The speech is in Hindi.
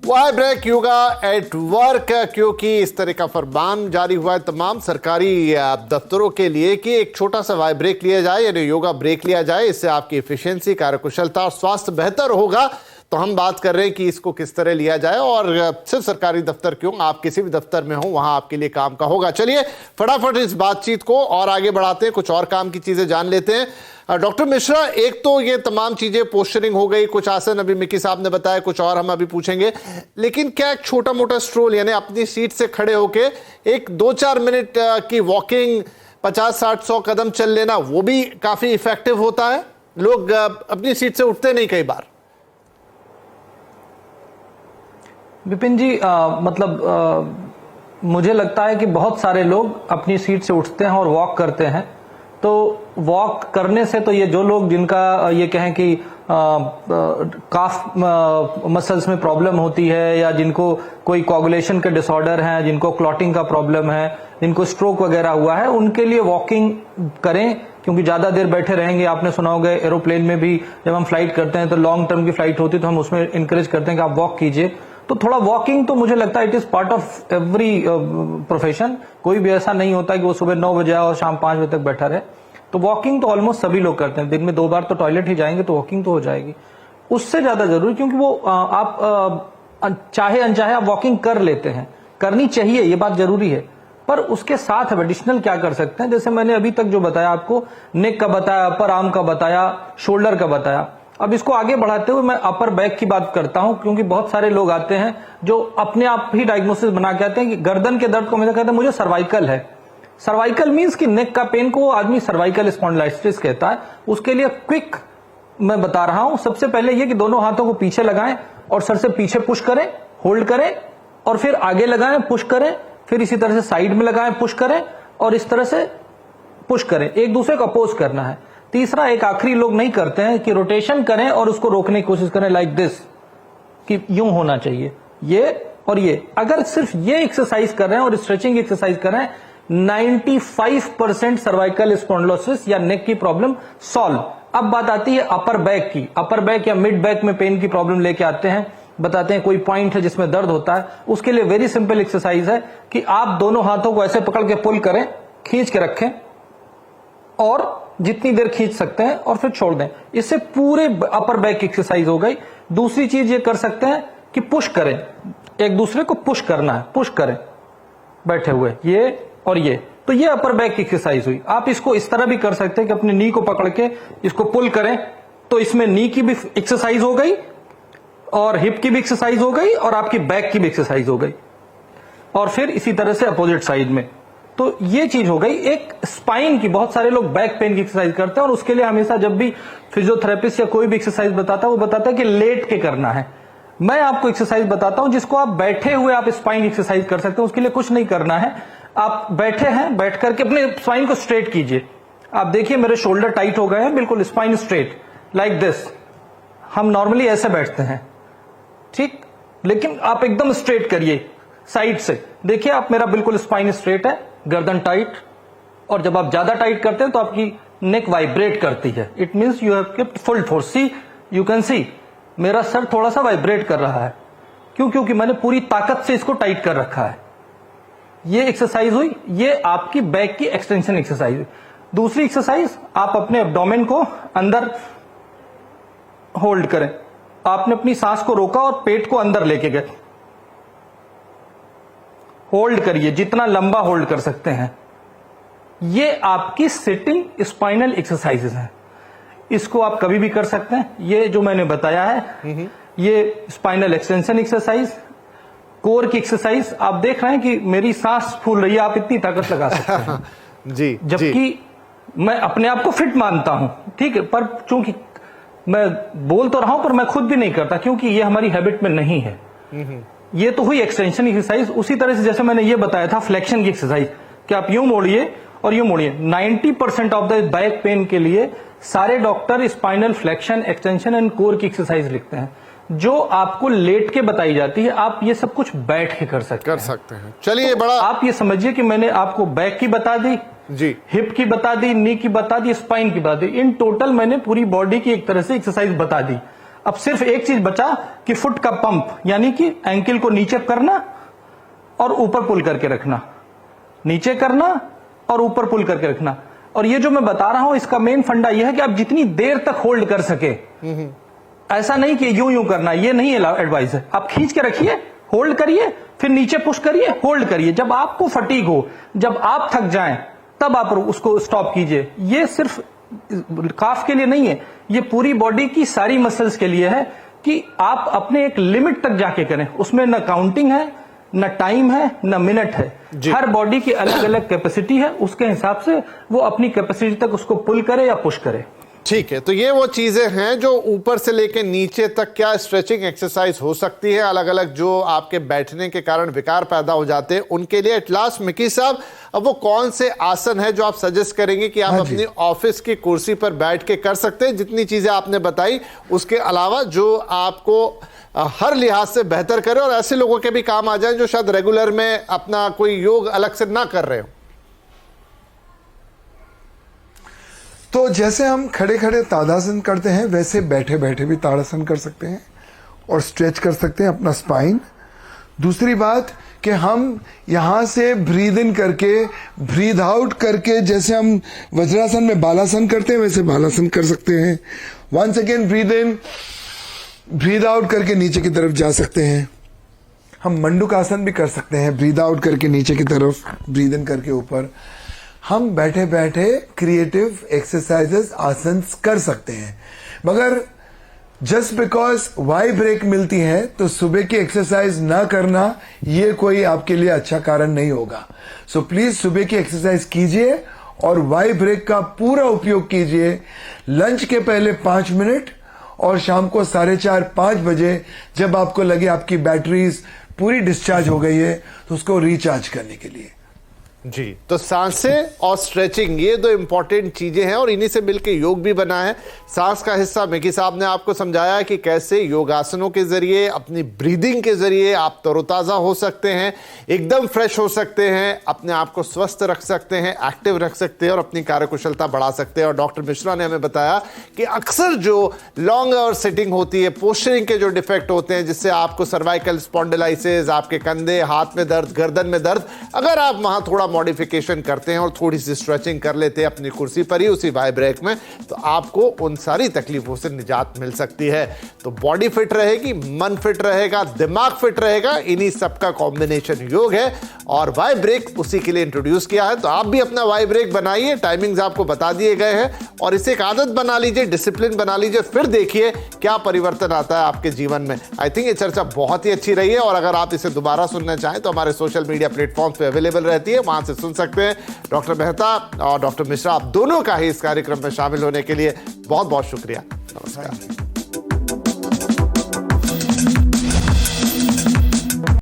Y break yoga at work, क्योंकि इस तरह का फरमान जारी हुआ है तमाम सरकारी दफ्तरों के लिए कि एक छोटा सा वाई ब्रेक लिया जाए, यानी योगा ब्रेक लिया जाए। इससे आपकी एफिशिएंसी, कार्यकुशलता और स्वास्थ्य बेहतर होगा। तो हम बात कर रहे हैं कि इसको किस तरह लिया जाए, और सिर्फ सरकारी दफ्तर क्यों, आप किसी भी दफ्तर में हो वहां आपके लिए काम का होगा। चलिए फटाफट इस बातचीत को और आगे बढ़ाते हैं, कुछ और काम की चीजें जान लेते हैं। डॉक्टर मिश्रा, एक तो ये तमाम चीजें पोस्चरिंग हो गई, कुछ आसन अभी मिकी साहब ने बताया, कुछ और हम अभी पूछेंगे, लेकिन क्या एक छोटा मोटा स्ट्रोल यानी अपनी सीट से खड़े होके एक 2-4 मिनट की वॉकिंग, 50-60-100 कदम चल लेना, वो भी काफी इफेक्टिव होता है? लोग अपनी सीट से उठते नहीं कई बार। विपिन जी, मुझे लगता है कि बहुत सारे लोग अपनी सीट से उठते हैं और वॉक करते हैं। तो वॉक करने से तो ये जो लोग जिनका ये कहें कि काफ मसल्स में प्रॉब्लम होती है, या जिनको कोई कोगुलेशन के डिसऑर्डर है, जिनको क्लॉटिंग का प्रॉब्लम है, जिनको स्ट्रोक वगैरह हुआ है, उनके लिए वॉकिंग करें। क्योंकि ज्यादा देर बैठे रहेंगे, आपने सुना होगा एरोप्लेन में भी जब हम फ्लाइट करते हैं तो लॉन्ग टर्म की फ्लाइट होती है तो हम उसमें इंकरेज करते हैं कि आप वॉक कीजिए। तो थोड़ा वॉकिंग तो मुझे लगता है it is part of every profession. कोई भी ऐसा नहीं होता कि वो सुबह 9 बजे और शाम 5 बजे तक बैठा रहे। तो वॉकिंग तो ऑलमोस्ट सभी लोग करते हैं, दिन में 2 बार तो टॉयलेट ही जाएंगे तो वॉकिंग तो हो जाएगी। उससे ज्यादा जरूरी, क्योंकि वो आप चाहे अनचाहे आप वॉकिंग कर लेते हैं, करनी चाहिए, ये बात जरूरी है। पर उसके साथ एडिशनल क्या कर सकते हैं, जैसे मैंने अभी तक जो बताया आपको, नेक का बताया, अपर आर्म का बताया, शोल्डर का बताया। अब इसको आगे बढ़ाते हुए मैं अपर बैक की बात करता हूं, क्योंकि बहुत सारे लोग आते हैं जो अपने आप ही डायग्नोसिस बना के आते हैं कि गर्दन के दर्द को हमेशा कहते हैं मुझे सर्वाइकल है। सर्वाइकल मींस कि नेक का पेन को आदमी सर्वाइकल स्पॉन्डिलाइटिस कहता है। उसके लिए क्विक मैं बता रहा हूं। सबसे पहले ये कि दोनों हाथों को पीछे लगाएं और सर से पीछे पुश करें, होल्ड करें, और फिर आगे लगाएं, पुश करें, फिर इसी तरह से साइड में लगाएं, पुश करें, और इस तरह से पुश करें। एक दूसरे को अपोज करना है। तीसरा, एक आखिरी लोग नहीं करते हैं कि रोटेशन करें और उसको रोकने की कोशिश करें, लाइक दिस, कि यूं होना चाहिए, ये और ये। अगर सिर्फ ये एक्सरसाइज कर रहे हैं और स्ट्रेचिंग एक्सरसाइज कर रहे हैं, 95% सर्वाइकल स्पॉन्डिलोसिस या नेक की प्रॉब्लम सॉल्व। अब बात आती है अपर बैक की। अपर बैक या मिड बैक में पेन की प्रॉब्लम लेके आते हैं, बताते हैं कोई पॉइंट है जिसमें दर्द होता है। उसके लिए वेरी सिंपल एक्सरसाइज है कि आप दोनों हाथों को ऐसे पकड़ के पुल करें, खींच के रखें, और जितनी देर खींच सकते हैं और फिर छोड़ दें। इससे पूरे अपर बैक की एक्सरसाइज हो गई। दूसरी चीज ये कर सकते हैं कि पुश करें, एक दूसरे को पुश करना है, पुश करें बैठे हुए, ये और ये। तो ये अपर बैक की एक्सरसाइज हुई। आप इसको इस तरह भी कर सकते हैं कि अपनी नी को पकड़ के इसको पुल करें, तो इसमें नी की भी एक्सरसाइज हो गई, और हिप की भी एक्सरसाइज हो गई, और आपकी बैक की भी एक्सरसाइज हो गई, और फिर इसी तरह से अपोजिट साइड में। तो ये चीज हो गई। एक स्पाइन की, बहुत सारे लोग बैक पेन की एक्सरसाइज करते हैं, और उसके लिए हमेशा जब भी फिजियोथेरेपिस्ट या कोई भी एक्सरसाइज बताता है, वो बताता है कि लेट के करना है। मैं आपको एक्सरसाइज बताता हूं जिसको आप बैठे हुए आप स्पाइन एक्सरसाइज कर सकते हैं। उसके लिए कुछ नहीं करना है, आप बैठे हैं, बैठ करके अपने स्पाइन को स्ट्रेट कीजिए। आप देखिए मेरे शोल्डर टाइट हो गए हैं, बिल्कुल स्पाइन स्ट्रेट, लाइक दिस। हम नॉर्मली ऐसे बैठते हैं, ठीक, लेकिन आप एकदम स्ट्रेट करिए साइड से। देखिए आप, मेरा बिल्कुल स्पाइन स्ट्रेट है, गर्दन टाइट, और जब आप ज्यादा टाइट करते हैं तो आपकी नेक वाइब्रेट करती है। It means you have kept full force. See, you can see मेरा सर थोड़ा सा वाइब्रेट कर रहा है। क्यों? क्योंकि मैंने पूरी ताकत से इसको टाइट कर रखा है। ये एक्सरसाइज हुई, ये आपकी बैक की एक्सटेंशन एक्सरसाइज हुई। दूसरी एक्सरसाइज, आप अपने एब्डोमेन को अंदर होल्ड करें। आपने अपनी सांस को रोका और पेट को अंदर लेके गए, होल्ड करिए, जितना लंबा होल्ड कर सकते हैं। ये आपकी सिटिंग स्पाइनल एक्सरसाइजेस हैं। इसको आप कभी भी कर सकते हैं। ये जो मैंने बताया है, ये स्पाइनल एक्सटेंशन एक्सरसाइज, कोर की एक्सरसाइज। आप देख रहे हैं कि मेरी सांस फूल रही है, आप इतनी ताकत लगा सकते हैं जी, जबकि मैं अपने आप को फिट मानता हूं, ठीक है, पर चूंकि मैं बोल तो रहा हूं पर मैं खुद भी नहीं करता, क्योंकि ये हमारी हैबिट में नहीं है। ये तो हुई एक्सटेंशन एक्सरसाइज। उसी तरह से जैसे मैंने ये बताया था फ्लेक्शन की एक्सरसाइज, कि आप यूं मोड़िए और यूं मोड़िए। 90% ऑफ द बैक पेन के लिए सारे doctor spinal flexion, extension and core की एक्सरसाइज लिखते हैं, जो आपको लेट के बताई जाती है। आप ये सब कुछ बैठ के कर सकते हैं। चलिए, तो बड़ा आप ये समझिए कि मैंने आपको बैक की बता दी जी, हिप की बता दी, नी की बता दी, स्पाइन की बता दी। इन टोटल मैंने पूरी बॉडी की एक तरह से एक्सरसाइज बता दी। अब सिर्फ एक चीज बचा कि फुट का पंप, यानी कि एंकल को नीचे करना और ऊपर पुल करके रखना, नीचे करना और ऊपर पुल करके रखना। और ये जो मैं बता रहा हूं इसका मेन फंडा यह है कि आप जितनी देर तक होल्ड कर सके, ऐसा नहीं कि यूं यूं करना, ये नहीं एडवाइस है। आप खींच के रखिए, होल्ड करिए, फिर नीचे पुश करिए, होल्ड करिए। जब आपको फटीग हो, जब आप थक जाएं, तब आप उसको स्टॉप कीजिए। ये सिर्फ काफ के लिए नहीं है, ये पूरी बॉडी की सारी मसल्स के लिए है कि आप अपने एक लिमिट तक जाके करें। उसमें न काउंटिंग है, न टाइम है, न मिनट है। हर बॉडी की अलग अलग कैपेसिटी है, उसके हिसाब से वो अपनी कैपेसिटी तक उसको पुल करे या पुश करे। ठीक है, तो ये वो चीजें हैं जो ऊपर से लेके नीचे तक क्या स्ट्रेचिंग एक्सरसाइज हो सकती है, अलग अलग जो आपके बैठने के कारण विकार पैदा हो जाते हैं उनके लिए। एट लास्ट मिकी साहब, अब वो कौन से आसन है जो आप सजेस्ट करेंगे कि आप अपनी ऑफिस की कुर्सी पर बैठ के कर सकते हैं? जितनी चीजें आपने बताई उसके अलावा जो आपको हर लिहाज से बेहतर करे और ऐसे लोगों के भी काम आ जाए जो शायद रेगुलर में अपना कोई योग अलग से ना कर रहे हो। तो जैसे हम खड़े खड़े ताड़ासन करते हैं, वैसे बैठे बैठे भी ताड़ासन कर सकते हैं और स्ट्रेच कर सकते हैं अपना स्पाइन। दूसरी बात कि हम यहां से ब्रीद इन करके ब्रीद आउट करके, जैसे हम वज्रासन में बालासन करते हैं वैसे बालासन कर सकते हैं। Once again breathe in, breathe out करके नीचे की तरफ जा सकते हैं। हम मंडूक आसन भी कर सकते हैं, ब्रीद आउट करके नीचे की तरफ, ब्रीद इन करके ऊपर। हम बैठे बैठे क्रिएटिव एक्सरसाइजेस, आसन कर सकते हैं। मगर जस्ट बिकॉज वाई ब्रेक मिलती है तो सुबह की एक्सरसाइज ना करना ये कोई आपके लिए अच्छा कारण नहीं होगा। सो प्लीज सुबह की एक्सरसाइज कीजिए और वाई ब्रेक का पूरा उपयोग कीजिए। लंच के पहले 5 मिनट और शाम को 4:30-5 बजे जब आपको लगे आपकी बैटरीज पूरी डिस्चार्ज हो गई है तो उसको रिचार्ज करने के लिए। जी, तो सांसें और स्ट्रेचिंग ये दो इंपॉर्टेंट चीजें हैं और इन्हीं से मिलकर योग भी बना है। सांस का हिस्सा मिकी साहब ने आपको समझाया कि कैसे योगासनों के जरिए, अपनी ब्रीदिंग के जरिए आप तरोताजा हो सकते हैं, एकदम फ्रेश हो सकते हैं, अपने आप को स्वस्थ रख सकते हैं, एक्टिव रख सकते हैं और अपनी कार्यकुशलता बढ़ा सकते हैं। और डॉक्टर मिश्रा ने हमें बताया कि अक्सर जो लॉन्ग और सिटिंग होती है, पोस्चरिंग के जो डिफेक्ट होते हैं जिससे आपको सर्वाइकल स्पॉन्डिलाइसिस, आपके कंधे, हाथ में दर्द, गर्दन में दर्द, अगर आप वहां थोड़ा मॉडिफिकेशन करते हैं और थोड़ी सी स्ट्रेचिंग कर लेते हैं अपनी कुर्सी पर ही उसी वाई ब्रेक में, तो आपको उन सारी तकलीफों से निजात मिल सकती है। तो बॉडी फिट रहेगी, मन फिट रहेगा, दिमाग फिट रहेगा, इन्हीं सबका कॉम्बिनेशन योग है और वाई ब्रेक उसी के लिए इंट्रोड्यूस किया है। तो आप भी अपना वाई ब्रेक बनाइए, टाइमिंग्स आपको बता दिए गए हैं और इसे एक आदत बना लीजिए, डिसिप्लिन बना लीजिए, फिर देखिए क्या परिवर्तन आता है आपके जीवन में। आई थिंक ये चर्चा बहुत ही अच्छी रही है और अगर आप इसे दोबारा सुनना चाहें तो हमारे सोशल मीडिया प्लेटफॉर्म पे अवेलेबल रहती है, वहां से सुन सकते हैं। डॉक्टर मेहता और डॉक्टर मिश्रा, आप दोनों का ही इस कार्यक्रम में शामिल होने के लिए बहुत बहुत शुक्रिया। नमस्कार।